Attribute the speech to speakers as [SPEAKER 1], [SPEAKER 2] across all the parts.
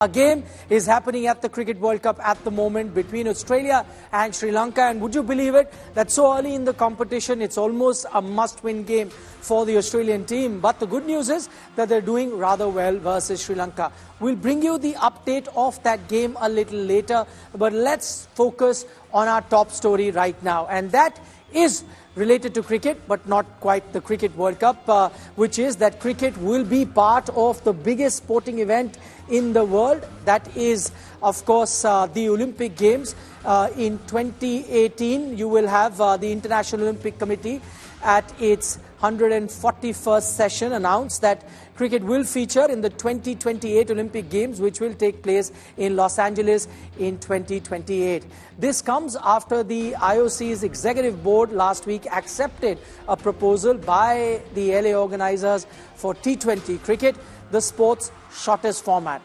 [SPEAKER 1] A game is happening at the Cricket World Cup at the moment between Australia and Sri Lanka, and would you believe it that so early in the competition it's almost a must-win game for the Australian team. But the good news is that they're doing rather well versus Sri Lanka. We'll bring you the update of that game a little later, but let's focus on our top story right now, and that is related to cricket, but not quite the Cricket World Cup, which is that cricket will be part of the biggest sporting event in the world. That is, of course, the Olympic Games. In 2018, you will have the International Olympic Committee at its 141st session announced that cricket will feature in the 2028 Olympic Games, which will take place in Los Angeles in 2028. This comes after the IOC's executive board last week accepted a proposal by the LA organizers for T20 cricket, the sport's shortest format.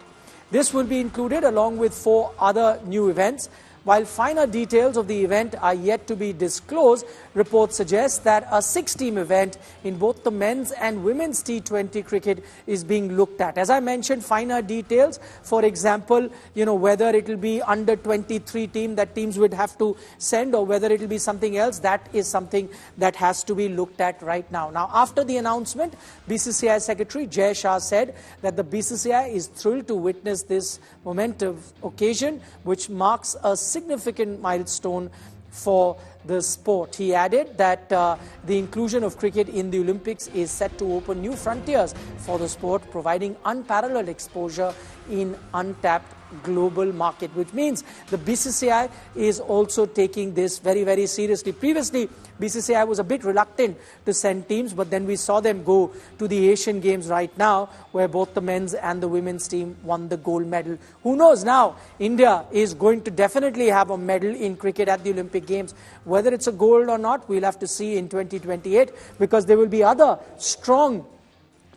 [SPEAKER 1] This will be included along with 4 other new events. While finer details of the event are yet to be disclosed, reports suggest that a 6-team event in both the men's and women's T20 cricket is being looked at. As I mentioned, finer details, for example, whether it will be under 23 team that teams would have to send or whether it will be something else, that is something that has to be looked at right now. Now, after the announcement, BCCI Secretary Jay Shah said that the BCCI is thrilled to witness this momentous occasion, which marks a significant milestone for the sport. He added that the inclusion of cricket in the Olympics is set to open new frontiers for the sport, providing unparalleled exposure in untapped global market, which means the BCCI is also taking this very, very seriously. Previously, BCCI was a bit reluctant to send teams, but then we saw them go to the Asian Games right now, where both the men's and the women's team won the gold medal. Who knows now, India is going to definitely have a medal in cricket at the Olympic Games. Whether it's a gold or not, we'll have to see in 2028, because there will be other strong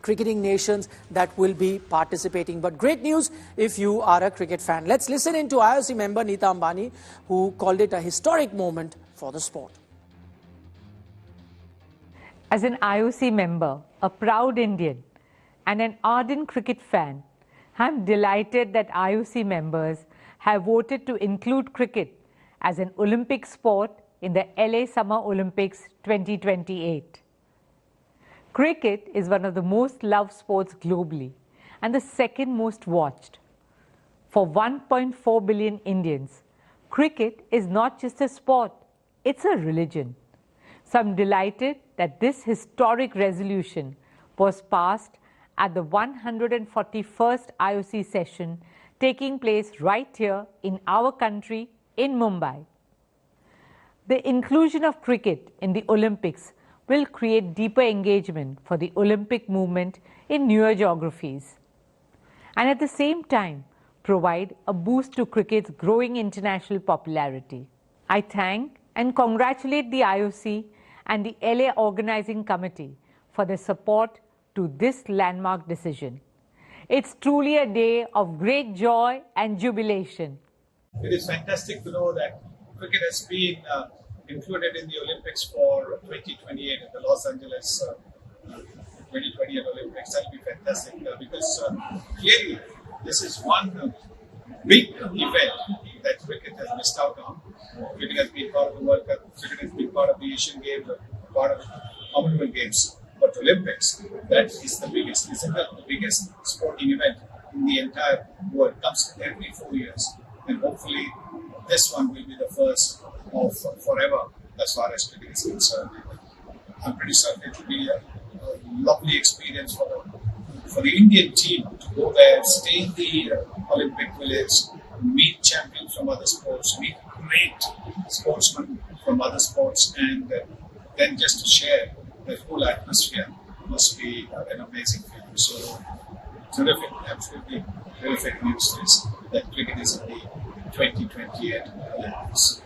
[SPEAKER 1] cricketing nations that will be participating. But great news if you are a cricket fan. Let's listen in to IOC member Nita Ambani, who called it a historic moment for the sport.
[SPEAKER 2] As an IOC member, a proud Indian and an ardent cricket fan, I'm delighted that IOC members have voted to include cricket as an Olympic sport in the LA Summer Olympics 2028. Cricket is one of the most loved sports globally and the second most watched. For 1.4 billion Indians, cricket is not just a sport, it's a religion. So I'm delighted that this historic resolution was passed at the 141st IOC session taking place right here in our country in Mumbai. The inclusion of cricket in the Olympics will create deeper engagement for the Olympic movement in newer geographies, and at the same time provide a boost to cricket's growing international popularity. I thank and congratulate the IOC and the LA Organizing Committee for their support to this landmark decision. It's truly a day of great joy and jubilation.
[SPEAKER 3] It is fantastic to know that cricket has been included in the Olympics for 2028 at the Los Angeles 2028 Olympics. That will be fantastic because clearly this is one big event that cricket has missed out on. Cricket has been part of the World Cup, cricket has been part of the Asian Games, part of the Commonwealth Games. But Olympics, that is the biggest, is the biggest sporting event in the entire world. It comes every 4 years. And hopefully this one will be the first of forever as far as cricket is concerned. I'm pretty certain it will be a lovely experience for the Indian team to go there, stay in the Olympic Village, meet champions from other sports, meet great sportsmen from other sports, and then just to share the whole atmosphere must be an amazing feeling. So terrific, absolutely terrific news is that cricket is in the 2028 Olympics.